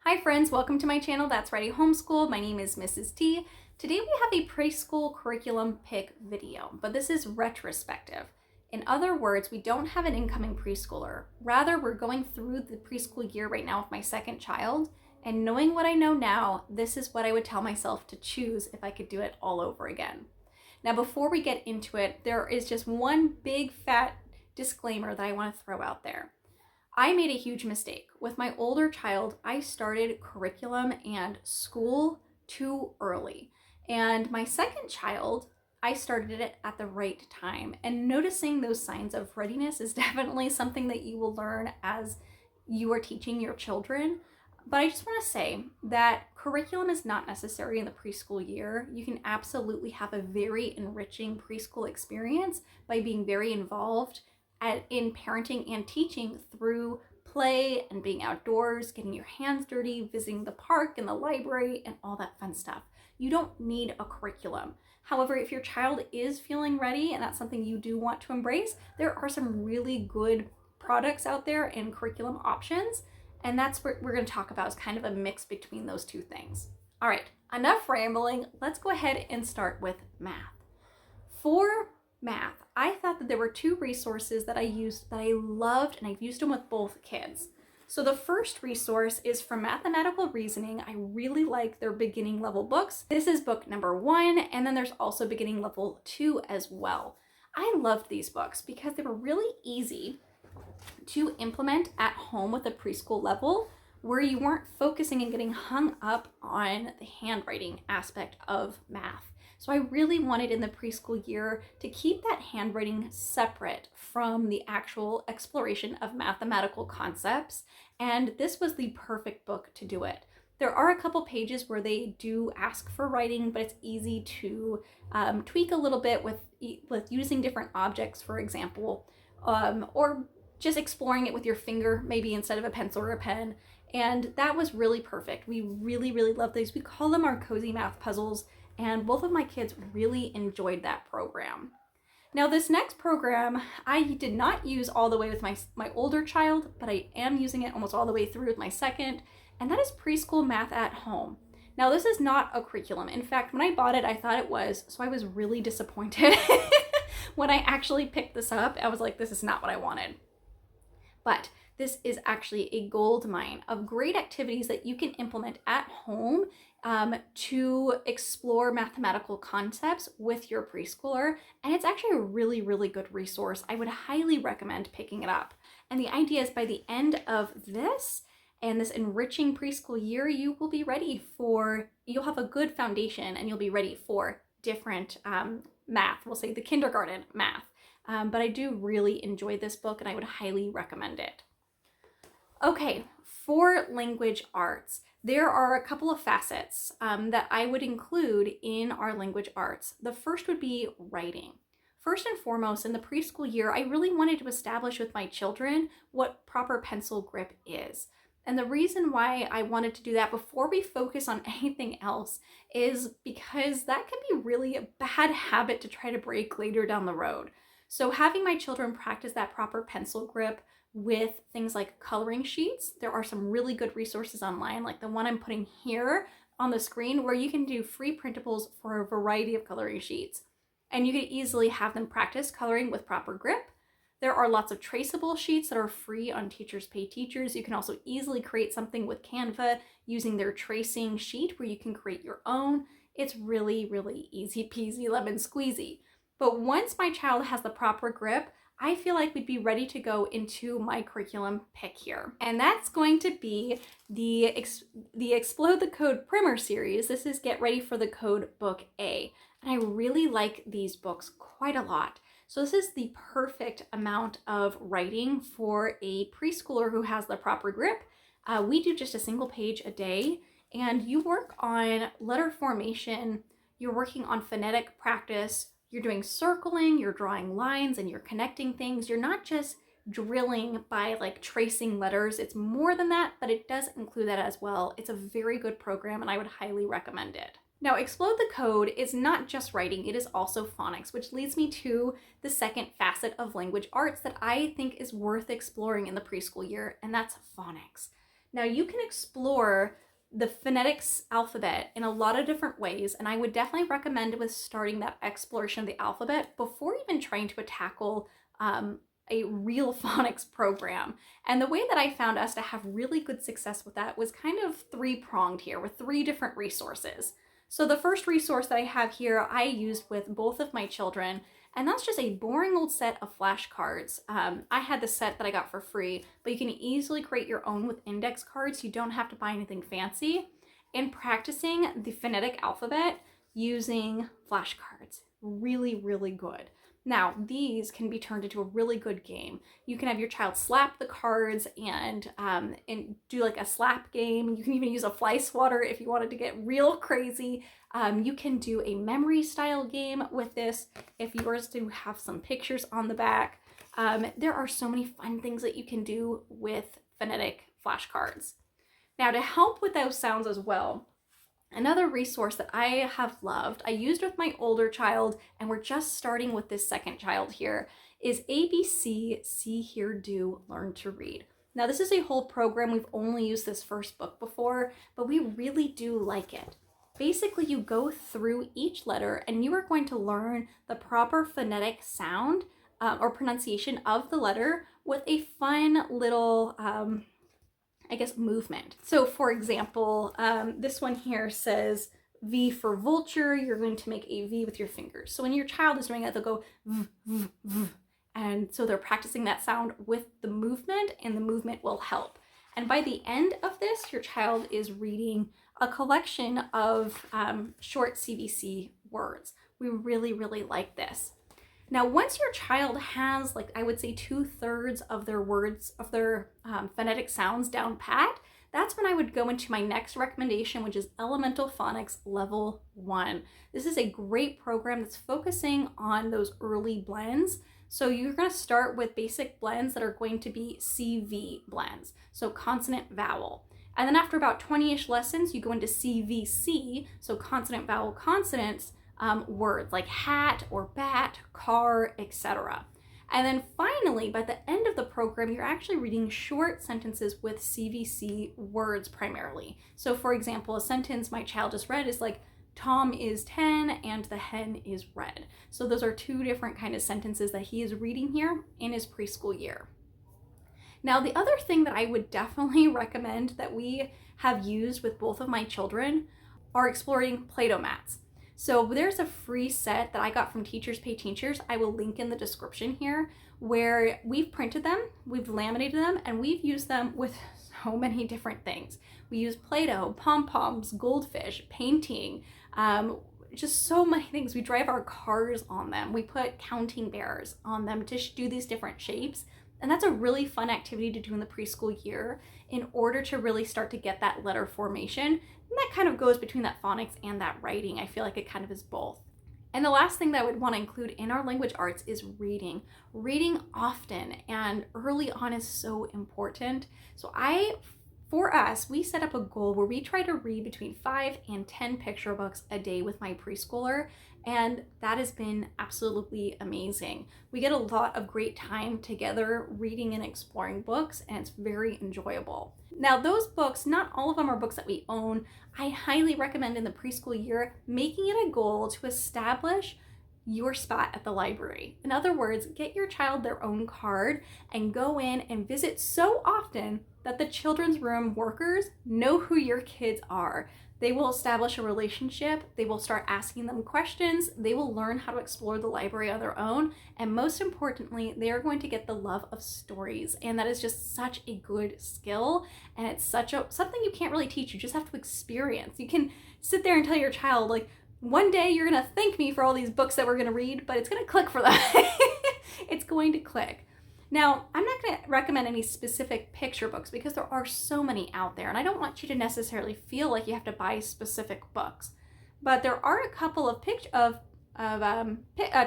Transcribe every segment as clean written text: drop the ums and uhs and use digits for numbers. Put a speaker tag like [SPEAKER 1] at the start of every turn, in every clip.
[SPEAKER 1] Hi friends, welcome to my channel, That's Ready Homeschool. My name is Mrs. T. Today we have a preschool curriculum pick video, but this is retrospective. In other words, we don't have an incoming preschooler. Rather, we're going through the preschool year right now with my second child, and knowing what I know now, this is what I would tell myself to choose if I could do it all over again. Now, before we get into it, there is just one big fat disclaimer that I want to throw out there. I made a huge mistake. With my older child, I started curriculum and school too early. And my second child, I started it at the right time. And noticing those signs of readiness is definitely something that you will learn as you are teaching your children. But I just want to say that curriculum is not necessary in the preschool year. You can absolutely have a very enriching preschool experience by being very involved in parenting and teaching through play and being outdoors, getting your hands dirty, visiting the park and the library, and all that fun stuff. You don't need a curriculum. However, if your child is feeling ready and that's something you do want to embrace, there are some really good products out there and curriculum options. And that's what we're going to talk about, is kind of a mix between those two things. All right, enough rambling. Let's go ahead and start with math. For math, I thought that there were two resources that I used that I loved, and I've used them with both kids. So the first resource is from Mathematical Reasoning. I really like their beginning level books. This is book number 1, and then there's also beginning level 2 as well. I loved these books because they were really easy to implement at home with a preschool level, where you weren't focusing and getting hung up on the handwriting aspect of math. So I really wanted in the preschool year to keep that handwriting separate from the actual exploration of mathematical concepts, and this was the perfect book to do it. There are a couple pages where they do ask for writing, but it's easy to tweak a little bit with using different objects, for example, or just exploring it with your finger, maybe instead of a pencil or a pen. And that was really perfect. We really, really love these. We call them our cozy math puzzles, and both of my kids really enjoyed that program. Now, this next program, I did not use all the way with my older child, but I am using it almost all the way through with my second, and that is Preschool Math at Home. Now, this is not a curriculum. In fact, when I bought it, I thought it was, so I was really disappointed. When I actually picked this up, I was like, this is not what I wanted. But this is actually a gold mine of great activities that you can implement at home to explore mathematical concepts with your preschooler. And it's actually a really, really good resource. I would highly recommend picking it up. And the idea is by the end of this and this enriching preschool year, you will be ready for, you'll have a good foundation and you'll be ready for different math. We'll say the kindergarten math. But I do really enjoy this book and I would highly recommend it. Okay, for language arts, there are a couple of facets that I would include in our language arts. The first would be writing. First and foremost, in the preschool year, I really wanted to establish with my children what proper pencil grip is. And the reason why I wanted to do that before we focus on anything else is because that can be really a bad habit to try to break later down the road. So having my children practice that proper pencil grip with things like coloring sheets, there are some really good resources online, like the one I'm putting here on the screen, where you can do free printables for a variety of coloring sheets. And you can easily have them practice coloring with proper grip. There are lots of traceable sheets that are free on Teachers Pay Teachers. You can also easily create something with Canva using their tracing sheet where you can create your own. It's really, really easy peasy lemon squeezy. But once my child has the proper grip, I feel like we'd be ready to go into my curriculum pick here. And that's going to be the Explode the Code Primer series. This is Get Ready for the Code Book A. And I really like these books quite a lot. So this is the perfect amount of writing for a preschooler who has the proper grip. We do just a single page a day, and you work on letter formation, you're working on phonetic practice, you're doing circling, you're drawing lines, and you're connecting things. You're not just drilling by like tracing letters. It's more than that, but it does include that as well. It's a very good program and I would highly recommend it. Now, Explode the Code is not just writing, it is also phonics, which leads me to the second facet of language arts that I think is worth exploring in the preschool year, and that's phonics. Now you can explore the phonetics alphabet in a lot of different ways, and I would definitely recommend with starting that exploration of the alphabet before even trying to tackle a real phonics program. And the way that I found us to have really good success with that was kind of three-pronged here with 3 different resources. So the first resource that I have here, I used with both of my children, and that's just a boring old set of flashcards. I had the set that I got for free, but you can easily create your own with index cards. You don't have to buy anything fancy. And practicing the phonetic alphabet using flashcards, really, really good. Now, these can be turned into a really good game. You can have your child slap the cards and do like a slap game. You can even use a fly swatter if you wanted to get real crazy. You can do a memory style game with this if yours to have some pictures on the back. There are so many fun things that you can do with phonetic flashcards. Now, to help with those sounds as well, another resource that I have loved, I used with my older child, and we're just starting with this second child here, is ABC, See, Hear, Do, Learn to Read. Now, this is a whole program. We've only used this first book before, but we really do like it. Basically, you go through each letter and you are going to learn the proper phonetic sound or pronunciation of the letter with a fun little movement. So for example, this one here says V for vulture. You're going to make a V with your fingers. So when your child is doing it, they'll go v, v, v. And so they're practicing that sound with the movement, and the movement will help. And by the end of this, your child is reading a collection of short CVC words. We really, really like this. Now, once your child has, like, I would say 2/3 of their words, of their phonetic sounds down pat, that's when I would go into my next recommendation, which is Elemental Phonics Level 1. This is a great program that's focusing on those early blends. So you're going to start with basic blends that are going to be CV blends, so consonant vowel. And then after about 20-ish lessons, you go into CVC, so consonant vowel consonants, words like hat or bat, car, etc. And then finally, by the end of the program, you're actually reading short sentences with CVC words primarily. So for example, a sentence my child just read is like, Tom is 10 and the hen is red. So those are 2 different kind of sentences that he is reading here in his preschool year. Now, the other thing that I would definitely recommend that we have used with both of my children are exploring Play-Doh mats. So there's a free set that I got from Teachers Pay Teachers. I will link in the description here, where we've printed them, we've laminated them, and we've used them with so many different things. We use Play-Doh, pom-poms, goldfish, painting, just so many things. We drive our cars on them. We put counting bears on them to do these different shapes. And that's a really fun activity to do in the preschool year in order to really start to get that letter formation. And that kind of goes between that phonics and that writing. I feel like it kind of is both. And the last thing that I would want to include in our language arts is reading. Reading often and early on is so important. So for us, we set up a goal where we try to read between 5 and 10 picture books a day with my preschooler, and that has been absolutely amazing. We get a lot of great time together reading and exploring books, and it's very enjoyable. Now, those books, not all of them are books that we own. I highly recommend in the preschool year making it a goal to establish your spot at the library. In other words, get your child their own card and go in and visit so often that the children's room workers know who your kids are. They will establish a relationship, they will start asking them questions, they will learn how to explore the library on their own, and most importantly, they are going to get the love of stories. And that is just such a good skill, and it's something you can't really teach, you just have to experience. You can sit there and tell your child, like, one day you're gonna thank me for all these books that we're gonna read, but it's gonna click for them. It's going to click. Now, I'm not going to recommend any specific picture books because there are so many out there, and I don't want you to necessarily feel like you have to buy specific books. But there are a couple of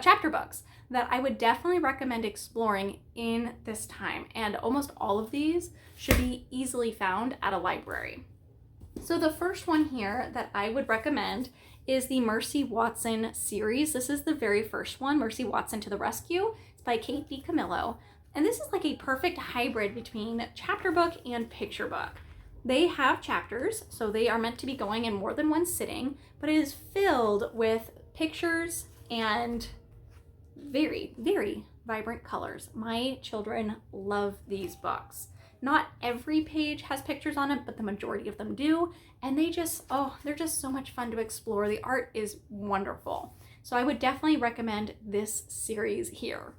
[SPEAKER 1] chapter books that I would definitely recommend exploring in this time, and almost all of these should be easily found at a library. So the first one here that I would recommend is the Mercy Watson series. This is the very first one, Mercy Watson to the Rescue. It's by Kate DiCamillo. And this is like a perfect hybrid between chapter book and picture book. They have chapters, so they are meant to be going in more than one sitting, but it is filled with pictures and very, very vibrant colors. My children love these books. Not every page has pictures on it, but the majority of them do. And they just, oh, they're just so much fun to explore. The art is wonderful. So I would definitely recommend this series here.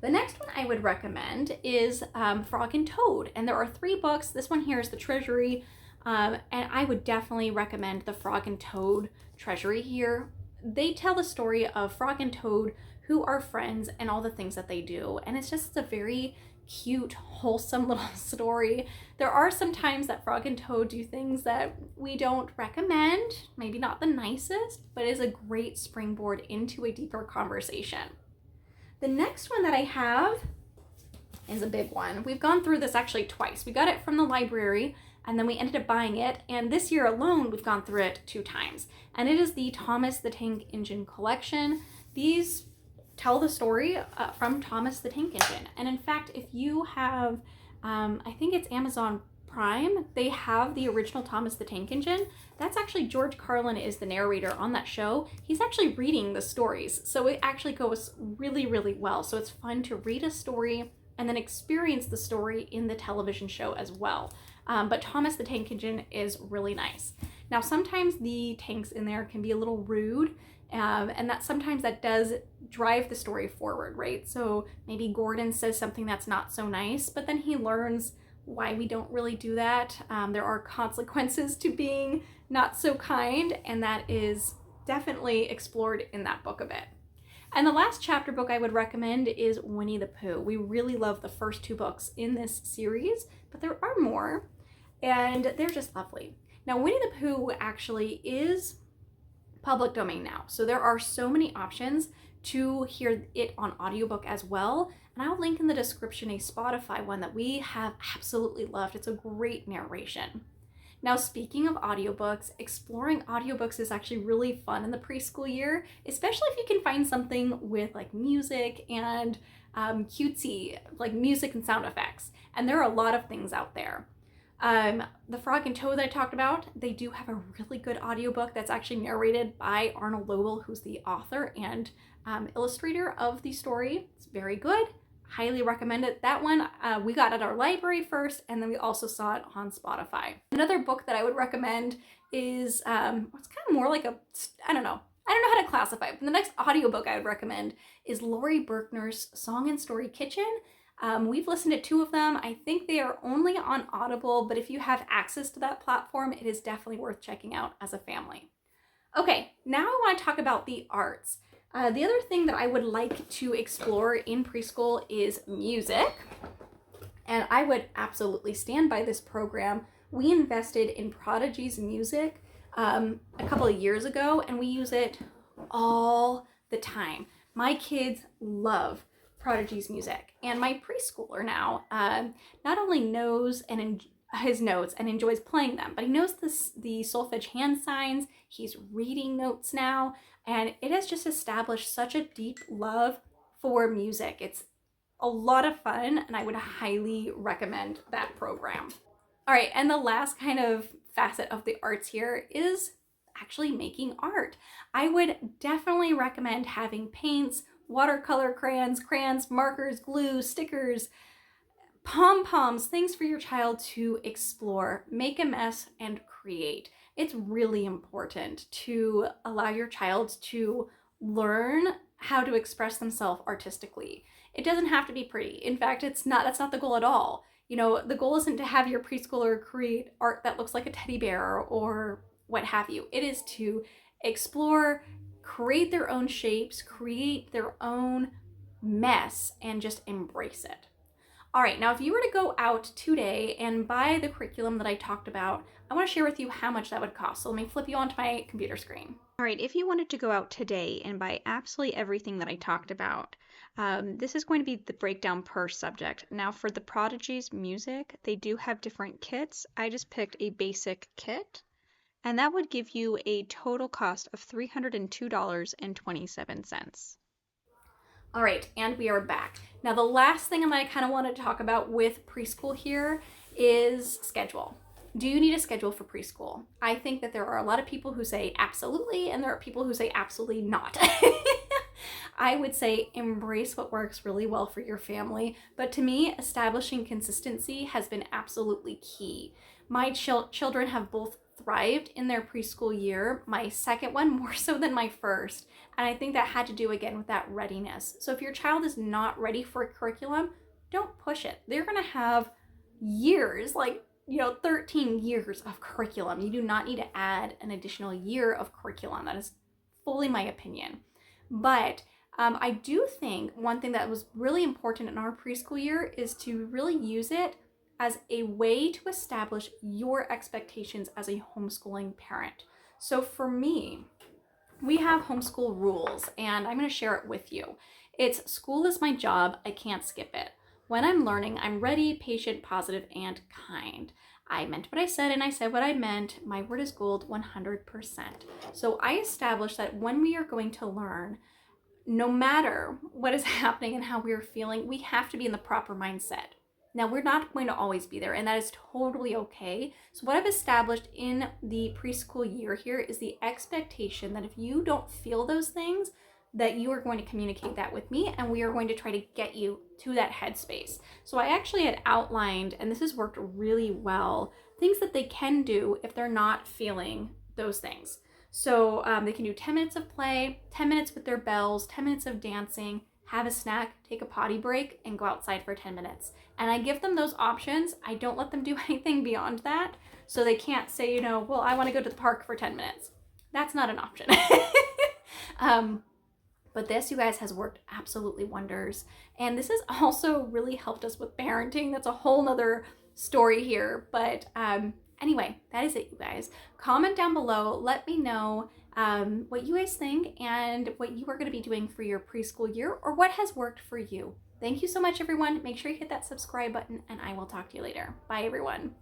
[SPEAKER 1] The next one I would recommend is Frog and Toad. And there are 3 books. This one here is the Treasury. And I would definitely recommend the Frog and Toad Treasury here. They tell the story of Frog and Toad who are friends and all the things that they do. And it's just a very cute, wholesome little story. There are some times that Frog and Toad do things that we don't recommend, maybe not the nicest, but is a great springboard into a deeper conversation. The next one that I have is a big one. We've gone through this actually twice. We got it from the library and then we ended up buying it. And this year alone, we've gone through it 2 times. And it is the Thomas the Tank Engine collection. These tell the story from Thomas the Tank Engine. And in fact, if you have, I think it's Amazon Prime, they have the original Thomas the Tank Engine. That's actually George Carlin is the narrator on that show. He's actually reading the stories. So it actually goes really, really well. So it's fun to read a story and then experience the story in the television show as well. But Thomas the Tank Engine is really nice. Now, sometimes the tanks in there can be a little rude, and that sometimes that does drive the story forward, right? So maybe Gordon says something that's not so nice, but then he learns why we don't really do that. There are consequences to being not so kind, and that is definitely explored in that book a bit. And the last chapter book I would recommend is Winnie the Pooh. We really love the first 2 books in this series, but there are more, and they're just lovely. Now, Winnie the Pooh actually is public domain now, so there are so many options to hear it on audiobook as well. And I'll link in the description a Spotify one that we have absolutely loved. It's a great narration. Now, speaking of audiobooks, exploring audiobooks is actually really fun in the preschool year, especially if you can find something with like music and cutesy, like music and sound effects. And there are a lot of things out there. The Frog and Toad that I talked about, they do have a really good audiobook that's actually narrated by Arnold Lowell, who's the author and illustrator of the story. It's very good. Highly recommend it. That one we got at our library first, and then we also saw it on Spotify. Another book that I would recommend is, it's kind of more like I don't know how to classify it, but the next audiobook I would recommend is Laurie Berkner's Song and Story Kitchen. We've listened to 2 of them. I think they are only on Audible, but if you have access to that platform, it is definitely worth checking out as a family. Okay, now I want to talk about the arts. The other thing that I would like to explore in preschool is music. And I would absolutely stand by this program. We invested in Prodigy's music a couple of years ago, and we use it all the time. My kids love Prodigy's music, and my preschooler now not only knows his notes and enjoys playing them, but he knows the solfege hand signs. He's reading notes now, and it has just established such a deep love for music. It's a lot of fun, and I would highly recommend that program. All right, and the last kind of facet of the arts here is actually making art. I would definitely recommend having paints, watercolor crayons, markers, glue, stickers, pom-poms, things for your child to explore, make a mess, and create. It's really important to allow your child to learn how to express themselves artistically. It doesn't have to be pretty. In fact, that's not the goal at all. You know, the goal isn't to have your preschooler create art that looks like a teddy bear or what have you. It is to explore, create their own shapes, create their own mess, and just embrace it. All right, now if you were to go out today and buy the curriculum that I talked about, I want to share with you how much that would cost. So let me flip you onto my computer screen. All right, if you wanted to go out today and buy absolutely everything that I talked about, this is going to be the breakdown per subject. Now for the Prodigy's music, they do have different kits. I just picked a basic kit, and that would give you a total cost of $302.27. All right, and we are back. Now the last thing I kind of want to talk about with preschool here is schedule. do you need a schedule for preschool? I think that there are a lot of people who say absolutely, and there are people who say absolutely not. I would say embrace what works really well for your family. But to me, establishing consistency has been absolutely key. My children have both thrived in their preschool year, my second one more so than my first. And I think that had to do again with that readiness. So if your child is not ready for a curriculum, don't push it. They're going to have years, 13 years of curriculum. You do not need to add an additional year of curriculum. That is fully my opinion. But I do think one thing that was really important in our preschool year is to really use it as a way to establish your expectations as a homeschooling parent. So for me, we have homeschool rules, and I'm going to share it with you. It's school is my job. I can't skip it. When I'm learning, I'm ready, patient, positive, and kind. I meant what I said, and I said what I meant. My word is gold 100%. So I established that when we are going to learn, no matter what is happening and how we are feeling, we have to be in the proper mindset. Now, we're not going to always be there, and that is totally okay. So what I've established in the preschool year here is the expectation that if you don't feel those things, that you are going to communicate that with me, and we are going to try to get you to that headspace. So I actually had outlined, and this has worked really well, things that they can do if they're not feeling those things. So they can do 10 minutes of play, 10 minutes with their bells, 10 minutes of dancing, have a snack, take a potty break, and go outside for 10 minutes. And I give them those options. I don't let them do anything beyond that. So they can't say, well, I want to go to the park for 10 minutes. That's not an option. But this, you guys, has worked absolutely wonders. And this has also really helped us with parenting. That's a whole nother story here. But anyway, that is it, you guys. Comment down below. Let me know what you guys think and what you are going to be doing for your preschool year, or what has worked for you. Thank you so much, everyone. Make sure you hit that subscribe button, and I will talk to you later. Bye, everyone.